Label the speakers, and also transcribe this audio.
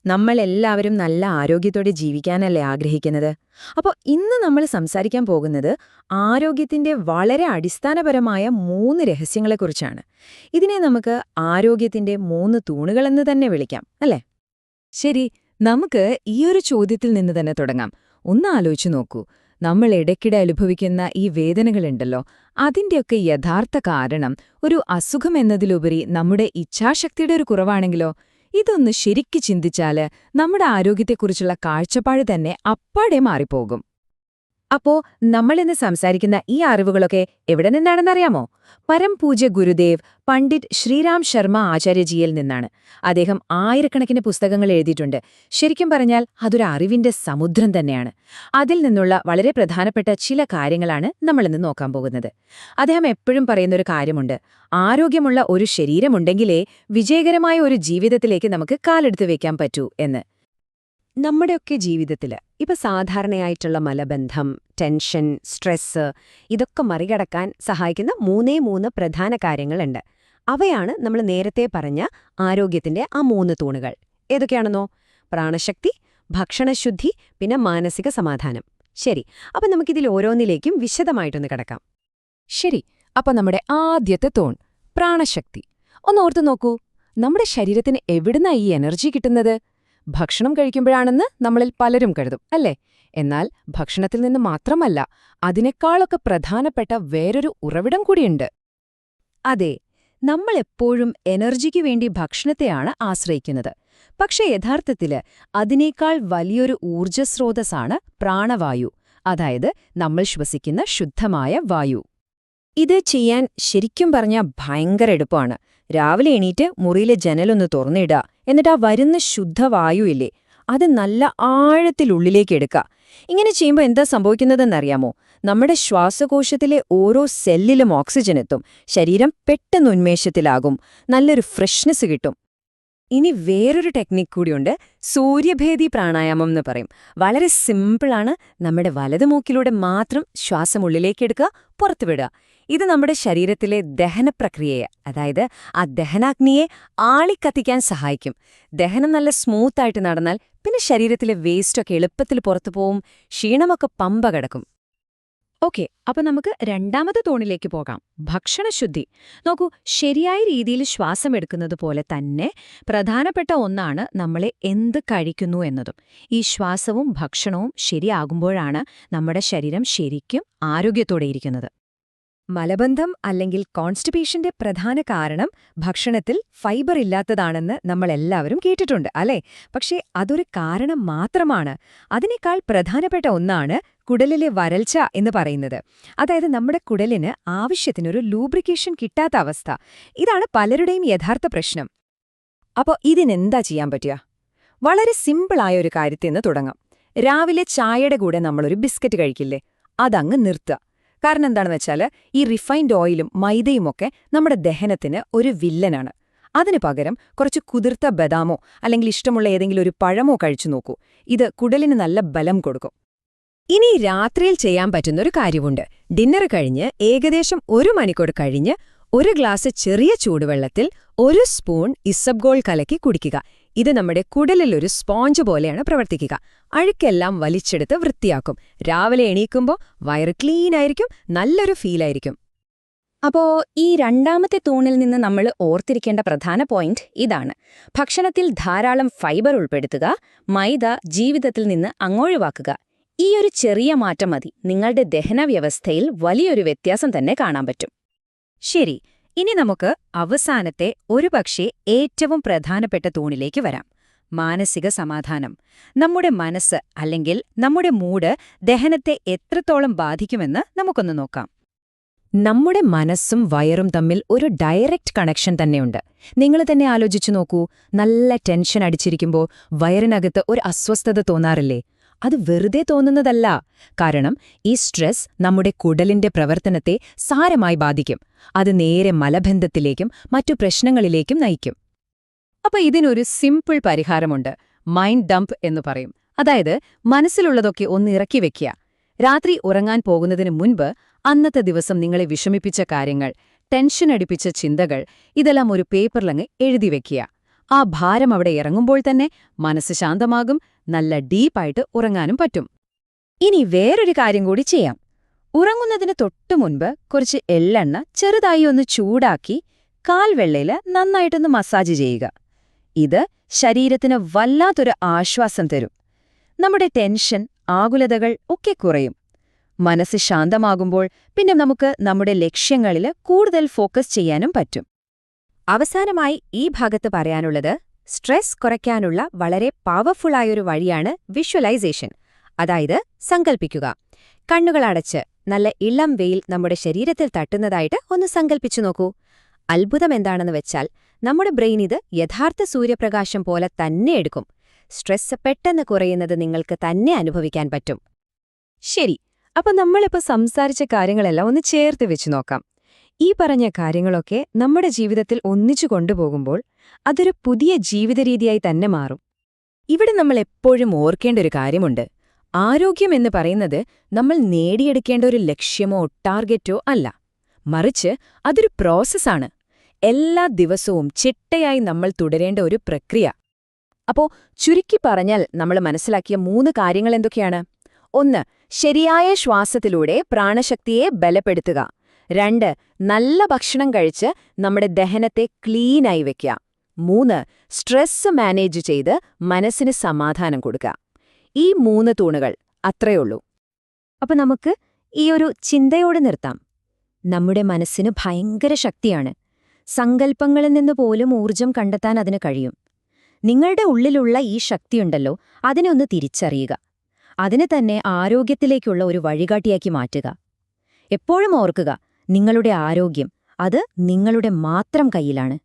Speaker 1: നമ്മളെല്ലാവരും നല്ല ആരോഗ്യത്തോടെ ജീവിക്കാനല്ലേ ആഗ്രഹിക്കുന്നത്. അപ്പോൾ ഇന്ന് നമ്മൾ സംസാരിക്കാൻ പോകുന്നത് ആരോഗ്യത്തിന്റെ വളരെ അടിസ്ഥാനപരമായ 3 രഹസ്യങ്ങളെക്കുറിച്ചാണ്. ഇതിനെ നമുക്ക് ആരോഗ്യത്തിന്റെ 3 തൂണുകളെന്ന് തന്നെ വിളിക്കാം, അല്ലേ?
Speaker 2: ശരി, നമുക്ക് ഈയൊരു ചോദ്യത്തിൽ നിന്ന് തന്നെ തുടങ്ങാം. ഒന്ന് ആലോചിച്ചു നോക്കൂ, നമ്മൾ ഇടയ്ക്കിടെ അനുഭവിക്കുന്ന ഈ വേദനകളുണ്ടല്ലോ, അതിന്റെയൊക്കെ യഥാർത്ഥ കാരണം ഒരു അസുഖം എന്നതിലുപരി നമ്മുടെ ഇച്ഛാശക്തിയുടെ ഒരു കുറവാണെങ്കിലോ? ഇതൊന്ന് ശരിക്ക് ചിന്തിച്ചാല് നമ്മുടെ ആരോഗ്യത്തെക്കുറിച്ചുള്ള കാഴ്ചപ്പാട് തന്നെ അപ്പാടെ മാറിപ്പോകും.
Speaker 1: അപ്പോ നമ്മളിന്ന് സംസാരിക്കുന്ന ഈ അറിവുകളൊക്കെ എവിടെ നിന്നാണെന്നറിയാമോ? പരംപൂജ്യ ഗുരുദേവ് പണ്ഡിറ്റ് ശ്രീരാം ശർമ്മ ആചാര്യജിയിൽ നിന്നാണ്. അദ്ദേഹം ആയിരക്കണക്കിന് പുസ്തകങ്ങൾ എഴുതിയിട്ടുണ്ട്. ശരിക്കും പറഞ്ഞാൽ അതൊരു അറിവിന്റെ സമുദ്രം തന്നെയാണ്. അതിൽ നിന്നുള്ള വളരെ പ്രധാനപ്പെട്ട ചില കാര്യങ്ങളാണ് നമ്മളിന്ന് നോക്കാൻ പോകുന്നത്. അദ്ദേഹം എപ്പോഴും പറയുന്നൊരു കാര്യമുണ്ട്: ആരോഗ്യമുള്ള ഒരു ശരീരമുണ്ടെങ്കിലേ വിജയകരമായ ഒരു ജീവിതത്തിലേക്ക് നമുക്ക് കാലെടുത്ത് വെക്കാൻ പറ്റൂ എന്ന്.
Speaker 3: നമ്മുടെയൊക്കെ ജീവിതത്തിൽ ഇപ്പൊ സാധാരണയായിട്ടുള്ള മലബന്ധം, ടെൻഷൻ, സ്ട്രെസ് ഇതൊക്കെ മറികടക്കാൻ സഹായിക്കുന്ന 3 പ്രധാന കാര്യങ്ങളുണ്ട്. അവയാണ് നമ്മൾ നേരത്തെ പറഞ്ഞ ആരോഗ്യത്തിന്റെ ആ 3 തൂണുകൾ. ഏതൊക്കെയാണെന്നോ? പ്രാണശക്തി, ഭക്ഷണശുദ്ധി, പിന്നെ മാനസിക സമാധാനം. ശരി, അപ്പൊ നമുക്കിതിൽ ഓരോന്നിലേക്കും വിശദമായിട്ടൊന്ന് കിടക്കാം.
Speaker 2: ശരി, അപ്പൊ നമ്മുടെ ആദ്യത്തെ തൂൺ പ്രാണശക്തി. ഒന്നോർത്തു നോക്കൂ, നമ്മുടെ ശരീരത്തിന് എവിടുന്നാ ഈ എനർജി കിട്ടുന്നത്? ഭക്ഷണം കഴിക്കുമ്പോഴാണെന്ന് നമ്മളിൽ പലരും കരുതും, അല്ലേ? എന്നാൽ ഭക്ഷണത്തിൽ നിന്ന് മാത്രമല്ല, അതിനേക്കാളൊക്കെ പ്രധാനപ്പെട്ട വേറൊരു ഉറവിടം കൂടിയുണ്ട്.
Speaker 3: അതെ, നമ്മളെപ്പോഴും എനർജിക്ക് വേണ്ടി ഭക്ഷണത്തെയാണ് ആശ്രയിക്കുന്നത്. പക്ഷേ യഥാർത്ഥത്തില് അതിനേക്കാൾ വലിയൊരു ഊർജ്ജസ്രോതസ്സാണ് പ്രാണവായു, അതായത് നമ്മൾ ശ്വസിക്കുന്ന ശുദ്ധമായ വായു.
Speaker 1: ഇത് ചെയ്യാൻ ശരിക്കും പറഞ്ഞാൽ ഭയങ്കര എളുപ്പമാണ്. രാവിലെ എണീറ്റ് മുറിയിലെ ജനലൊന്ന് തുറന്നിടുക, എന്നിട്ട് ആ വരുന്ന ശുദ്ധവായുവില്ലേ, അത് നല്ല ആഴത്തിലുള്ളിലേക്ക് എടുക്കുക. ഇങ്ങനെ ചെയ്യുമ്പോൾ എന്താ സംഭവിക്കുന്നതെന്നറിയാമോ? നമ്മുടെ ശ്വാസകോശത്തിലെ ഓരോ സെല്ലിലും ഓക്സിജൻ എത്തും, ശരീരം പെട്ടെന്ന് ഉന്മേഷത്തിലാകും, നല്ലൊരു ഫ്രഷ്നെസ് കിട്ടും. ഇനി വേറൊരു ടെക്നിക് കൂടിയുണ്ട്, സൂര്യഭേദി പ്രാണായാമം എന്ന് പറയും. വളരെ സിമ്പിളാണ്. നമ്മുടെ വലതു മൂക്കിലൂടെ മാത്രം ശ്വാസം ഉള്ളിലേക്കെടുക്കുക, പുറത്തുവിടുക. ഇത് നമ്മുടെ ശരീരത്തിലെ ദഹനപ്രക്രിയയെ, അതായത് ആ ദഹനാഗ്നിയെ ആളിക്കത്തിക്കാൻ സഹായിക്കും. ദഹനം നല്ല സ്മൂത്തായിട്ട് നടന്നാൽ പിന്നെ ശരീരത്തിലെ വേസ്റ്റൊക്കെ എളുപ്പത്തിൽ പുറത്തു പോവും, ക്ഷീണമൊക്കെ പമ്പ കിടക്കും. ഓക്കെ, അപ്പൊ നമുക്ക് രണ്ടാമത്തെ തൂണിലേക്ക് പോകാം: ഭക്ഷണശുദ്ധി. നോക്കൂ, ശരിയായ രീതിയിൽ ശ്വാസമെടുക്കുന്നത് പോലെ തന്നെ പ്രധാനപ്പെട്ട ഒന്നാണ് നമ്മളെ എന്ത് കഴിക്കുന്നു എന്നതും. ഈ ശ്വാസവും ഭക്ഷണവും ശരിയാകുമ്പോഴാണ് നമ്മുടെ ശരീരം ശരിക്കും ആരോഗ്യത്തോടെയിരിക്കുന്നത്.
Speaker 3: മലബന്ധം അല്ലെങ്കിൽ കോൺസ്റ്റിപ്പേഷന്റെ പ്രധാന കാരണം ഭക്ഷണത്തിൽ ഫൈബർ ഇല്ലാത്തതാണെന്ന് നമ്മളെല്ലാവരും കേട്ടിട്ടുണ്ട്, അല്ലേ? പക്ഷേ അതൊരു കാരണം മാത്രമാണ്. അതിനേക്കാൾ പ്രധാനപ്പെട്ട ഒന്നാണ് കുടലിലെ വരൾച്ച എന്ന് പറയുന്നത്. അതായത് നമ്മുടെ കുടലിന് ആവശ്യത്തിനൊരു ലൂബ്രിക്കേഷൻ കിട്ടാത്ത അവസ്ഥ. ഇതാണ് പലരുടെയും യഥാർത്ഥ പ്രശ്നം. അപ്പോൾ ഇതിനെന്താ ചെയ്യാൻ പറ്റുക? വളരെ സിമ്പിളായ ഒരു കാര്യത്തിൽ നിന്ന് തുടങ്ങാം. രാവിലെ ചായയുടെ കൂടെ നമ്മളൊരു ബിസ്ക്കറ്റ് കഴിക്കില്ലേ, അതങ്ങ് നിർത്തുക. കാരണം എന്താണെന്ന് വെച്ചാൽ ഈ റിഫൈൻഡ് ഓയിലും മൈദയുമൊക്കെ നമ്മുടെ ദഹനത്തിന് ഒരു വില്ലനാണ്. അതിനു പകരം കുറച്ച് കുതിർത്ത ബദാമോ അല്ലെങ്കിൽ ഇഷ്ടമുള്ള ഏതെങ്കിലും ഒരു പഴമോ കഴിച്ചു നോക്കൂ. ഇത് കുടലിന് നല്ല ബലം കൊടുക്കും. ഇനി രാത്രിയിൽ ചെയ്യാൻ പറ്റുന്നൊരു കാര്യമുണ്ട്. ഡിന്നർ കഴിഞ്ഞ് ഏകദേശം 1 മണിക്കൂർ കഴിഞ്ഞ് 1 ഗ്ലാസ് ചെറിയ ചൂടുവെള്ളത്തിൽ 1 സ്പൂൺ ഇസബ്ഗോൾ കലക്കി കുടിക്കുക. ഇത് നമ്മുടെ കുടലിലൊരു സ്പോഞ്ച് പോലെയാണ് പ്രവർത്തിക്കുക. അഴുക്കെല്ലാം വലിച്ചെടുത്ത് വൃത്തിയാക്കും. രാവിലെ എണീക്കുമ്പോൾ വയറ് ക്ലീനായിരിക്കും, നല്ലൊരു ഫീലായിരിക്കും.
Speaker 1: അപ്പോ ഈ രണ്ടാമത്തെ തൂണിൽ നിന്ന് നമ്മൾ ഓർത്തിരിക്കേണ്ട പ്രധാന പോയിന്റ് ഇതാണ്: ഭക്ഷണത്തിൽ ധാരാളം ഫൈബർ ഉൾപ്പെടുത്തുക, മൈദ ജീവിതത്തിൽ നിന്ന് അങ്ങൊഴിവാക്കുക. ഈയൊരു ചെറിയ മാറ്റം മതി നിങ്ങളുടെ ദഹനവ്യവസ്ഥയിൽ വലിയൊരു വ്യത്യാസം തന്നെ കാണാൻ പറ്റും. ശരി, ഇനി നമുക്ക് അവസാനത്തെ, ഒരുപക്ഷേ ഏറ്റവും പ്രധാനപ്പെട്ട തൂണിലേക്ക് വരാം: മാനസിക സമാധാനം. നമ്മുടെ മനസ്സ് അല്ലെങ്കിൽ നമ്മുടെ മൂഡ് ദഹനത്തെ എത്രത്തോളം ബാധിക്കുമെന്ന് നമുക്കൊന്ന് നോക്കാം. നമ്മുടെ മനസ്സും വയറും തമ്മിൽ ഒരു ഡയറക്റ്റ് കണക്ഷൻ തന്നെയുണ്ട്. നിങ്ങൾ തന്നെ ആലോചിച്ചു നോക്കൂ, നല്ല ടെൻഷൻ അടിച്ചിരിക്കുമ്പോൾ വയറിനകത്ത് ഒരു അസ്വസ്ഥത തോന്നാറില്ലേ? അത് വെറുതെ തോന്നുന്നതല്ല. കാരണം ഈ സ്ട്രെസ് നമ്മുടെ കുടലിന്റെ പ്രവർത്തനത്തെ സാരമായി ബാധിക്കും. അത് നേരെ മലബന്ധത്തിലേക്കും മറ്റു പ്രശ്നങ്ങളിലേക്കും നയിക്കും. അപ്പൊ ഇതിനൊരു സിമ്പിൾ പരിഹാരമുണ്ട്: മൈൻഡ് ഡംപ് എന്ന് പറയും. അതായത് മനസ്സിലുള്ളതൊക്കെ ഒന്ന് ഇറക്കി വെക്കുക. രാത്രി ഉറങ്ങാൻ പോകുന്നതിന് മുൻപ് അന്നത്തെ ദിവസം നിങ്ങളെ വിഷമിപ്പിച്ച കാര്യങ്ങൾ, ടെൻഷൻ അടിപ്പിച്ച ചിന്തകൾ, ഇതെല്ലാം ഒരു പേപ്പറിലങ്ങ് എഴുതി വെക്കുക.
Speaker 3: ആ ഭാരം അവിടെ ഇറങ്ങുമ്പോൾ തന്നെ മനസ്സ് ശാന്തമാകും, നല്ല ഡീപ്പായിട്ട് ഉറങ്ങാനും പറ്റും.
Speaker 1: ഇനി വേറൊരു കാര്യം കൂടി ചെയ്യാം. ഉറങ്ങുന്നതിന് തൊട്ടു മുൻപ് കുറച്ച് എള്ളെണ്ണ ചെറുതായി ഒന്ന് ചൂടാക്കി കാൽവെള്ളയില് നന്നായിട്ടൊന്ന് മസാജ് ചെയ്യുക. ഇത് ശരീരത്തിന് വല്ലാത്തൊരു ആശ്വാസം തരും. നമ്മുടെ ടെൻഷൻ, ആകുലതകൾ ഒക്കെ കുറയും. മനസ്സ് ശാന്തമാകുമ്പോൾ പിന്നെ നമുക്ക് നമ്മുടെ ലക്ഷ്യങ്ങളിൽ കൂടുതൽ ഫോക്കസ് ചെയ്യാനും പറ്റും. അവസാനമായി ഈ ഭാഗത്ത് പറയാനുള്ളത്, സ്ട്രെസ് കുറയ്ക്കാനുള്ള വളരെ പവർഫുള്ളായൊരു വഴിയാണ് വിഷ്വലൈസേഷൻ. അതായത് സങ്കൽപ്പിക്കുക. കണ്ണുകളടച്ച് നല്ല ഇളം വെയിൽ നമ്മുടെ ശരീരത്തിൽ തട്ടുന്നതായിട്ട് ഒന്ന് സങ്കൽപ്പിച്ചു നോക്കൂ. അത്ഭുതം എന്താണെന്ന് വെച്ചാൽ നമ്മുടെ ബ്രെയിൻ ഇത് യഥാർത്ഥ സൂര്യപ്രകാശം പോലെ തന്നെ എടുക്കും. സ്ട്രെസ് പെട്ടെന്ന് കുറയുന്നത് നിങ്ങൾക്ക് തന്നെ അനുഭവിക്കാൻ പറ്റും.
Speaker 3: ശരി, അപ്പൊ നമ്മളിപ്പോ സംസാരിച്ച കാര്യങ്ങളെല്ലാം ഒന്ന് ചേർത്ത് വെച്ച് നോക്കാം. ഈ പറഞ്ഞ കാര്യങ്ങളൊക്കെ നമ്മുടെ ജീവിതത്തിൽ ഒന്നിച്ചു കൊണ്ടുപോകുമ്പോൾ അതൊരു പുതിയ ജീവിതരീതിയായി തന്നെ മാറും.
Speaker 1: ഇവിടെ നമ്മൾ എപ്പോഴും ഓർക്കേണ്ട ഒരു കാര്യമുണ്ട്. ആരോഗ്യം എന്ന് പറയുന്നത് നമ്മൾ നേടിയെടുക്കേണ്ട ഒരു ലക്ഷ്യമോ ടാർഗറ്റോ അല്ല. മറിച്ച് അതൊരു പ്രോസസ്സാണ്. എല്ലാ ദിവസവും ചിട്ടയായി നമ്മൾ തുടരേണ്ട ഒരു പ്രക്രിയ. അപ്പോ ചുരുക്കി പറഞ്ഞാൽ നമ്മൾ മനസ്സിലാക്കിയ 3 കാര്യങ്ങൾ എന്തൊക്കെയാണ്? 1. ശരിയായ ശ്വാസത്തിലൂടെ പ്രാണശക്തിയെ ബലപ്പെടുത്തുക. 2. നല്ല ഭക്ഷണം കഴിച്ച് നമ്മുടെ ദഹനത്തെ ക്ലീനായി വെക്കുക. 3. സ്ട്രെസ് മാനേജ് ചെയ്ത് മനസ്സിന് സമാധാനം കൊടുക്കുക. ഈ 3 തൂണുകൾ അത്രയുള്ളൂ.
Speaker 3: അപ്പൊ നമുക്ക് ഈ ഒരു ചിന്തയോട് നിർത്താം. നമ്മുടെ മനസ്സിന് ഭയങ്കര ശക്തിയാണ്. സങ്കല്പങ്ങളിൽ നിന്ന് പോലും ഊർജം കണ്ടെത്താൻ അതിന് കഴിയും. നിങ്ങളുടെ ഉള്ളിലുള്ള ഈ ശക്തിയുണ്ടല്ലോ, അതിനെ ഒന്ന് തിരിച്ചറിയുക. അതിനെ തന്നെ ആരോഗ്യത്തിലേക്കുള്ള ഒരു വഴികാട്ടിയാക്കി മാറ്റുക. എപ്പോഴും ഓർക്കുക, നിങ്ങളുടെ ആരോഗ്യം അത് നിങ്ങളുടെ മാത്രം കയ്യിലാണ്.